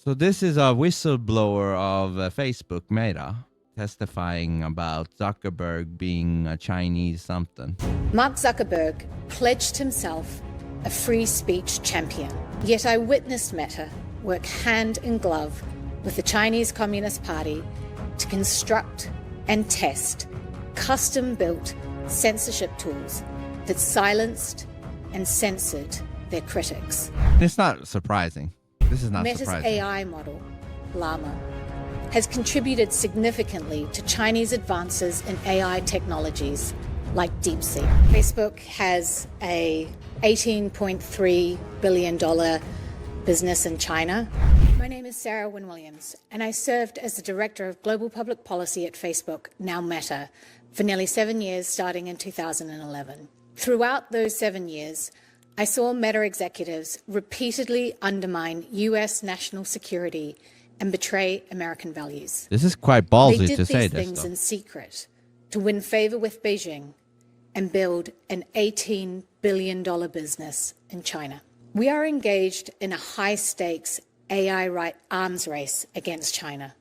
So this is a whistleblower of Facebook, Meta, testifying about Zuckerberg being a Chinese something. Mark Zuckerberg pledged himself a free speech champion. Yet I witnessed Meta work hand in glove with the Chinese Communist Party to construct and test custom-built censorship tools that silenced and censored their critics. It's not surprising. This is not Meta's surprising. AI model, Llama, has contributed significantly to Chinese advances in AI technologies like DeepSeek. Facebook has a $18.3 billion business in China. My name is Sarah Wynne-Williams, and I served as the Director of Global Public Policy at Facebook, now Meta, for nearly 7 years, starting in 2011. Throughout those 7 years, I saw Meta executives repeatedly undermine U.S. national security and betray American values. This is quite ballsy They to say did these this, things though. in secret to win favor with Beijing and build an $18 billion business in China. We are engaged in a high-stakes AI arms race against China.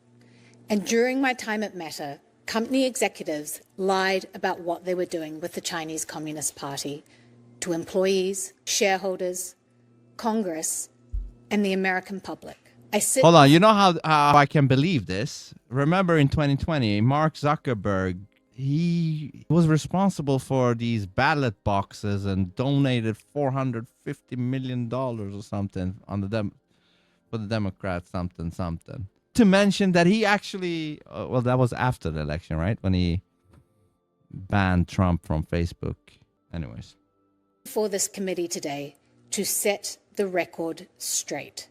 And during my time at Meta, company executives lied about what they were doing with the Chinese Communist Party to employees, shareholders, Congress, and the American public. Hold on, you know how I can believe this? Remember in 2020, Mark Zuckerberg, he was responsible for these ballot boxes and donated $450 million or something on the for the Democrats, something. To mention that he actually, well, that was after the election, right? When he banned Trump from Facebook. Anyways. For this committee today to set the record straight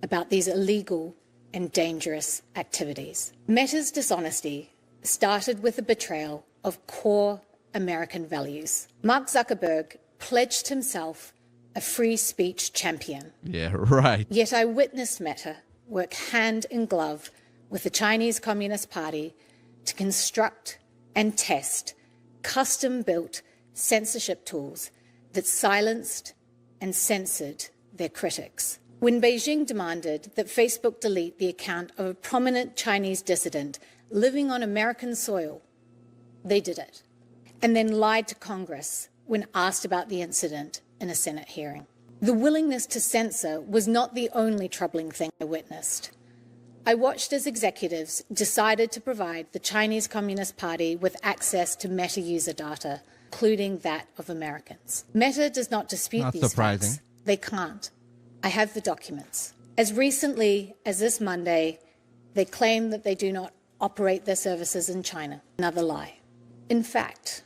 about these illegal and dangerous activities. Meta's dishonesty started with the betrayal of core American values. Mark Zuckerberg pledged himself a free speech champion. Yeah, right. Yet I witnessed Meta work hand in glove with the Chinese Communist Party to construct and test custom-built censorship tools that silenced and censored their critics. When Beijing demanded that Facebook delete the account of a prominent Chinese dissident living on American soil, they did it, and then lied to Congress when asked about the incident in a Senate hearing. The willingness to censor was not the only troubling thing I witnessed. I watched as executives decided to provide the Chinese Communist Party with access to Meta user data, including that of Americans. Meta does not dispute these facts. They can't. I have the documents. As recently as this Monday, they claim that they do not operate their services in China. Another lie. In fact,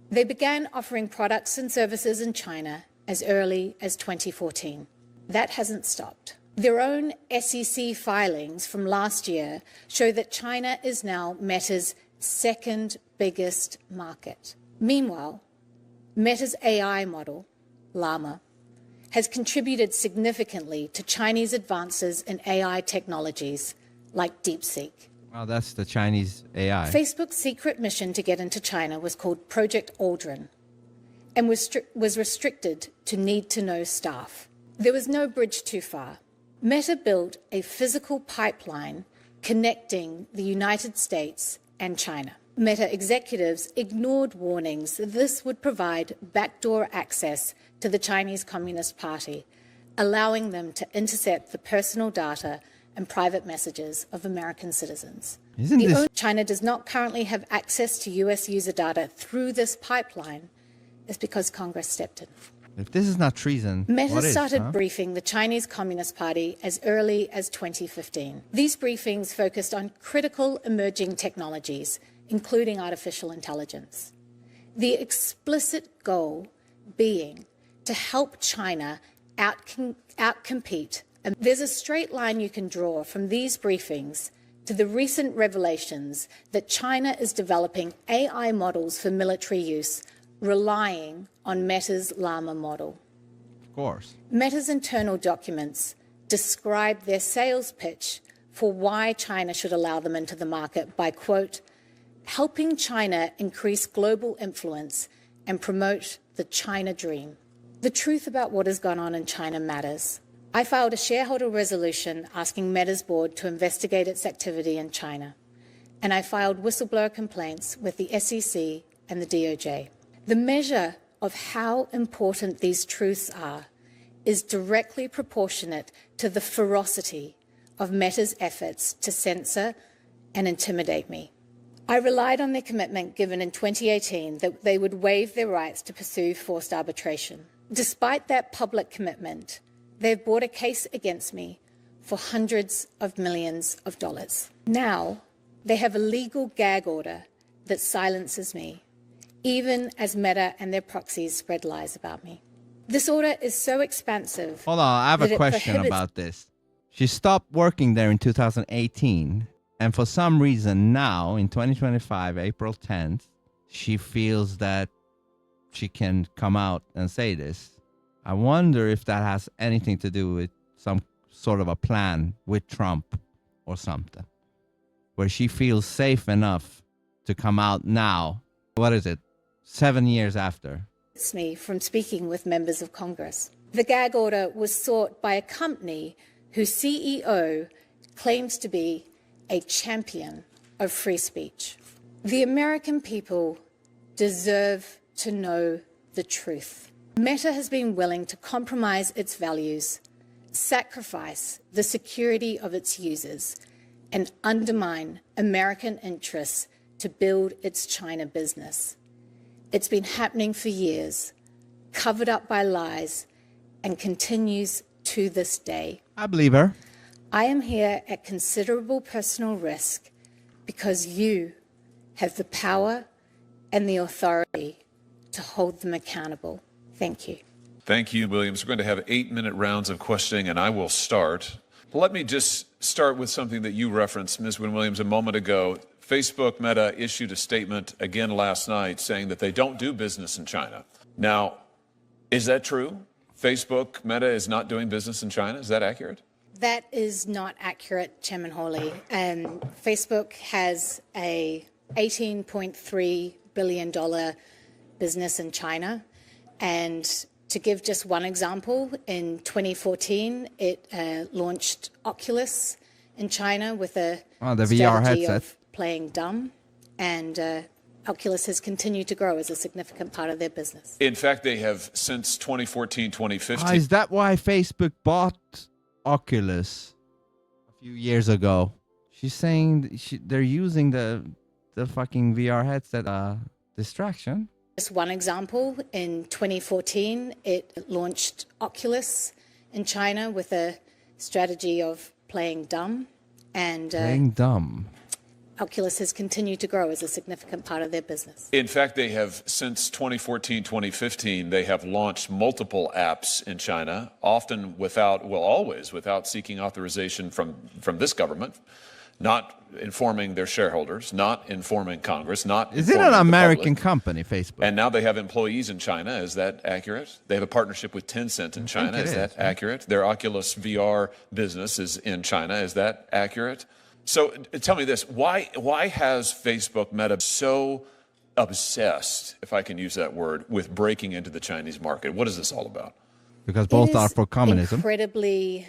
they began offering products and services in China as early as 2014. That hasn't stopped. Their own SEC filings from last year show that China is now Meta's second biggest market. Meanwhile, Meta's AI model, Llama, has contributed significantly to Chinese advances in AI technologies like DeepSeek. Wow, that's the Chinese AI. Facebook's secret mission to get into China was called Project Aldrin and was restricted to need-to-know staff. There was no bridge too far. Meta built a physical pipeline connecting the United States and China. Meta executives ignored warnings that this would provide backdoor access to the Chinese Communist Party, allowing them to intercept the personal data and private messages of American citizens. China does not currently have access to US user data through this pipeline is because Congress stepped in. If this is not treason, Meta started briefing the Chinese Communist Party as early as 2015. These briefings focused on critical emerging technologies, including artificial intelligence. The explicit goal being to help China outcompete. And there's a straight line you can draw from these briefings to the recent revelations that China is developing AI models for military use, relying on Meta's Llama model. Of course. Meta's internal documents describe their sales pitch for why China should allow them into the market by, quote, helping China increase global influence and promote the China dream. The truth about what has gone on in China matters. I filed a shareholder resolution asking Meta's board to investigate its activity in China, and I filed whistleblower complaints with the SEC and the DOJ. The measure of how important these truths are is directly proportionate to the ferocity of Meta's efforts to censor and intimidate me. I relied on their commitment given in 2018 that they would waive their rights to pursue forced arbitration. Despite that public commitment, they've brought a case against me for hundreds of millions of dollars. Now, they have a legal gag order that silences me, even as Meta and their proxies spread lies about me. This order is so expansive. Hold on, I have that a it question prohibits- about this. She stopped working there in 2018, and for some reason now, in 2025, April 10th, she feels that she can come out and say this. I wonder if that has anything to do with some sort of a plan with Trump or something, where she feels safe enough to come out now. What is it? 7 years after. Me from speaking with members of Congress. The gag order was sought by a company whose CEO claims to be a champion of free speech. The American people deserve to know the truth. Meta has been willing to compromise its values, sacrifice the security of its users, and undermine American interests to build its China business. It's been happening for years, covered up by lies, and continues to this day. I believe her. I am here at considerable personal risk because you have the power and the authority to hold them accountable. Thank you. Thank you, Williams. We're going to have 8-minute rounds of questioning, and I will start. Let me just start with something that you referenced, Ms. Wynne-Williams, a moment ago. Facebook, Meta, issued a statement again last night saying that they don't do business in China. Now, is that true? Facebook, Meta is not doing business in China? Is that accurate? That is not accurate, Chairman Hawley. Facebook has a $18.3 billion business in China. And to give just one example, in 2014, it launched Oculus in China with a the VR strategy headset. of playing dumb. And Oculus has continued to grow as a significant part of their business. In fact, they have since 2014, 2015. Is that why Facebook bought Oculus a few years ago? She's saying they're using the fucking VR headset distraction. Just one example, in 2014, it launched Oculus in China with a strategy of playing dumb. And Playing dumb. Oculus has continued to grow as a significant part of their business. In fact, they have since 2014, 2015, they have launched multiple apps in China, often always without seeking authorization from this government, not informing their shareholders, not informing Congress, not Is it informing an the American public. company, Facebook? And now they have employees in China. Is that accurate? They have a partnership with Tencent in China. Is that accurate? Their Oculus VR business is in China. Is that accurate? So tell me this, why has Facebook Meta so obsessed, if I can use that word, with breaking into the Chinese market? What is this all about? Because both It are is for communism. incredibly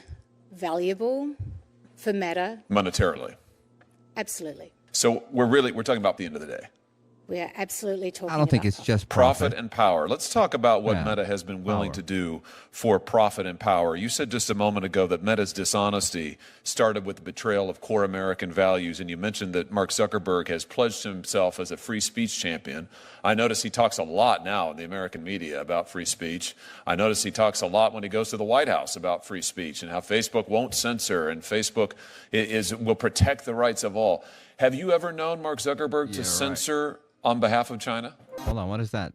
valuable for Meta. Monetarily. Absolutely. So we're talking about the end of the day. We are absolutely talking I don't think about it's just Profit and power. Let's talk about what Yeah. Meta has been willing Power. to do for profit and power. You said just a moment ago that Meta's dishonesty started with the betrayal of core American values, and you mentioned that Mark Zuckerberg has pledged himself as a free speech champion. I notice he talks a lot now in the American media about free speech. I notice he talks a lot when he goes to the White House about free speech and how Facebook won't censor and Facebook will protect the rights of all. Have you ever known Mark Zuckerberg to censor on behalf of China? Hold on, what is that?